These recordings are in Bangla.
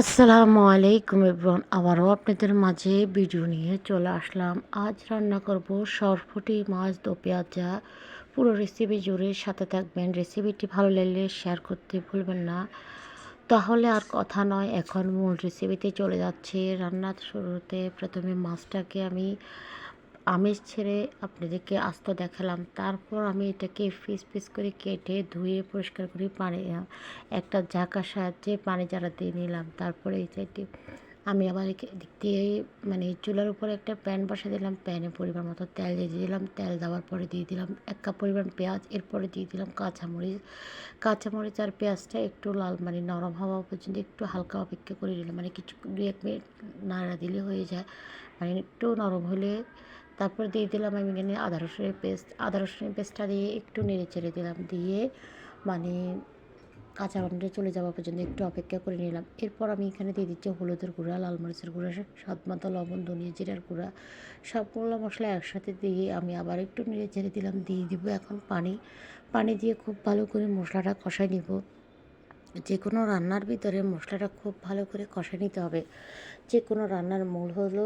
আসসালামু আলাইকুম এভরিওয়ান, আবারও আপনাদের মাঝে ভিডিও নিয়ে চলে আসলাম। আজ রান্না করব সরপুঁটি মাছ দো পেঁয়াজা। পুরো রেসিপি জুড়ে সাথে থাকবেন। রেসিপিটি ভালো লাগলে শেয়ার করতে ভুলবেন না। তাহলে আর কথা নয়, এখন মূল রেসিপিতে চলে যাচ্ছে। রান্নার শুরুতে প্রথমে মাছটাকে আমি আমিষ ছেড়ে আপনাদেরকে আস্ত দেখালাম। তারপর আমি এটাকে পিস পিস করে কেটে ধুয়ে পরিষ্কার করে পানি একটা ঝাঁকার সাহায্যে পানি ঝাড়া দিয়ে নিলাম। তারপরে এই সাইডে আমি আবার দিক দিয়ে চুলার উপরে একটা প্যান বসে দিলাম। প্যানে পরিমাণ মতো তেল দিয়ে দিলাম। তেল দেওয়ার পরে দিয়ে দিলাম 1 কাপ পরিমাণ পেঁয়াজ। এরপরে দিয়ে দিলাম কাঁচামরিচ আর পেঁয়াজটা একটু লাল নরম হওয়া পর্যন্ত একটু হালকা অপেক্ষা করে নিলাম। কিছু 2-1 মিনিট নাড়া দিলে হয়ে যায়। একটু নরম হলে তারপর দিয়ে দিলাম আমি এখানে আদা রসুনের পেস্টটা দিয়ে একটু নেড়ে চেড়ে দিলাম। দিয়ে মানে কাঁচা গন্ধটা চলে যাওয়া পর্যন্ত একটু অপেক্ষা করে নিলাম। এরপর আমি এখানে দিয়ে দিচ্ছি হলুদের গুঁড়া, লাল মরিচের গুঁড়া, স্বাদ মতো লবণ, ধনিয়া জিরার গুঁড়া, সবগুলো মশলা একসাথে দিয়ে আমি আবার একটু নেড়ে চেড়ে দিলাম। দিয়ে দিব এখন পানি দিয়ে খুব ভালো করে মশলাটা কষাই নিব। যে কোনো রান্নার ভিতরে মশলাটা খুব ভালো করে কষে নিতে হবে। যে কোনো রান্নার মূল হলো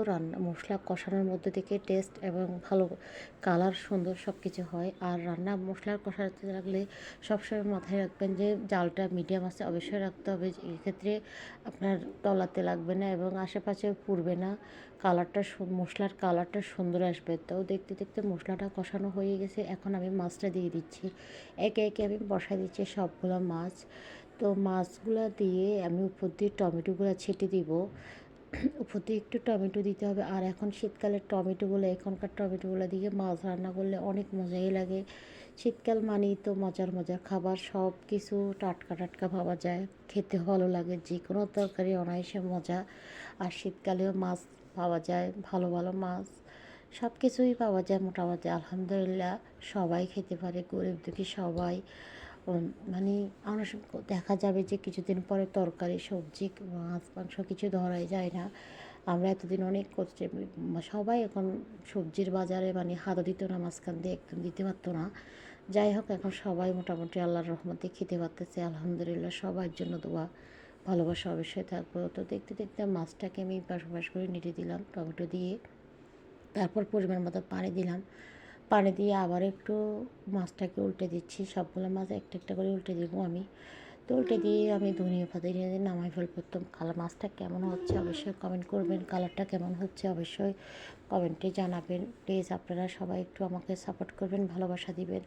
মশলা কষানোর মধ্যে থেকে টেস্ট এবং ভালো কালার সুন্দর সব কিছু হয়। আর রান্না মশলার কষাতে লাগলে সবসময় মাথায় রাখবেন যে জালটা মিডিয়াম আছে অবশ্যই রাখতে হবে। এক্ষেত্রে আপনার তলাতে লাগবে না এবং আশেপাশে পুড়বে না। মশলার কালারটা সুন্দর আসবে। তো দেখতে দেখতে মশলাটা কষানো হয়ে গেছে। এখন আমি মাছটা দিয়ে দিচ্ছি। একে একে আমি বসাই দিচ্ছি সবগুলো মাছ। তো মাছগুলো দিয়ে আমি উপর দিয়ে টমেটোগুলো ছেটে দিব। উপর দিয়ে একটু টমেটো দিতে হবে। আর এখন শীতকালের এখনকার টমেটোগুলো দিয়ে মাছ রান্না করলে অনেক মজাই লাগে। শীতকাল মানেই তো মজার মজার খাবার, সব কিছু টাটকা টাটকা পাওয়া যায়, খেতে ভালো লাগে। যে কোনো তরকারি অনায়াসে মজা। আর শীতকালেও মাছ পাওয়া যায়, ভালো ভালো মাছ, সব কিছুই পাওয়া যায় মোটামুটি। আলহামদুলিল্লাহ সবাই খেতে পারে, গরিব দুঃখী সবাই। মানে অনেক সময় দেখা যাবে যে কিছুদিন পরে তরকারি সবজি মাছ মাংস কিছু ধরাই যায় না। আমরা এতদিন অনেক কষ্টে সবাই এখন সবজির বাজারে হাতও দিত না, মাঝখান দিয়ে একদম দিতে পারতো না। যাই হোক, এখন সবাই মোটামুটি আল্লাহর রহমতে খেতে পারতেছে। আলহামদুলিল্লাহ সবার জন্য দোয়া ভালোবাসা অবশ্যই থাকবো। তো দেখতে দেখতে মাছটাকে আমি পাশাপাশ করে নেড়ে দিলাম টমেটো দিয়ে। তারপর পরিমাণ মতো পানি দিলাম। পানি দিয়ে আবার একটু মাছটাকে উল্টে দিচ্ছি। সবগুলো মাছ একটা একটা করে উল্টে দেবো আমি। তো উল্টে দিয়ে আমি ধনিয়া পাতা দিয়ে নামাই ফেলবো। তো মাছটা কেমন হচ্ছে অবশ্যই কমেন্ট করবেন। কালারটা কেমন হচ্ছে অবশ্যই কমেন্টে জানাবেন। প্লিজ আপনারা সবাই একটু আমাকে সাপোর্ট করবেন, ভালোবাসা দিবেন।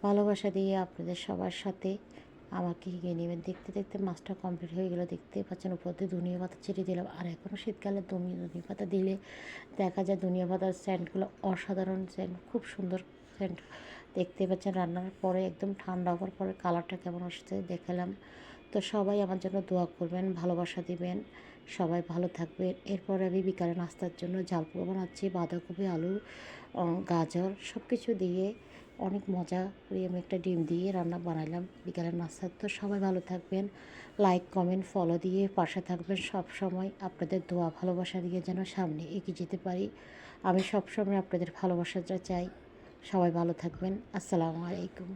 ভালোবাসা দিয়ে আপনাদের সবার সাথে আমাকে এগিয়ে নেবেন। দেখতে দেখতে মাছটা কমপ্লিট হয়ে গেলো। দেখতেই পাচ্ছেন উপর দিয়ে ধনিয়া পাতা ছিটিয়ে দিলাম। আর এখনও শীতকালে ধনিয়া পাতা দিলে দেখা যায় ধনিয়া পাতার সেন্টগুলো অসাধারণ সেন্ট, খুব সুন্দর সেন্ট। দেখতে পাচ্ছেন রান্নার পরে একদম ঠান্ডা হওয়ার পরে কালারটা কেমন আসছে দেখালাম। তো সবাই আমার জন্য দোয়া করবেন, ভালোবাসা দিবেন, সবাই ভালো থাকবেন। এরপর আমি বিকালে নাস্তার জন্য ঝালপুয়া বানাচ্ছি। বাঁধাকপি, আলু, গাজর সব কিছু দিয়ে অনেক মজা করে আমি একটা ডিম দিয়ে রান্না বানাইলাম বিকালের নাস্তা। তো সবাই ভালো থাকবেন, লাইক কমেন্ট ফলো দিয়ে পাশে থাকবেন। সব সময় আপনাদের দোয়া ভালোবাসা দিয়ে যেন সামনে এগিয়ে যেতে পারি। আমি সব সময় আপনাদের ভালোবাসাটা চাই। সবাই ভালো থাকবেন। আসসালামু আলাইকুম।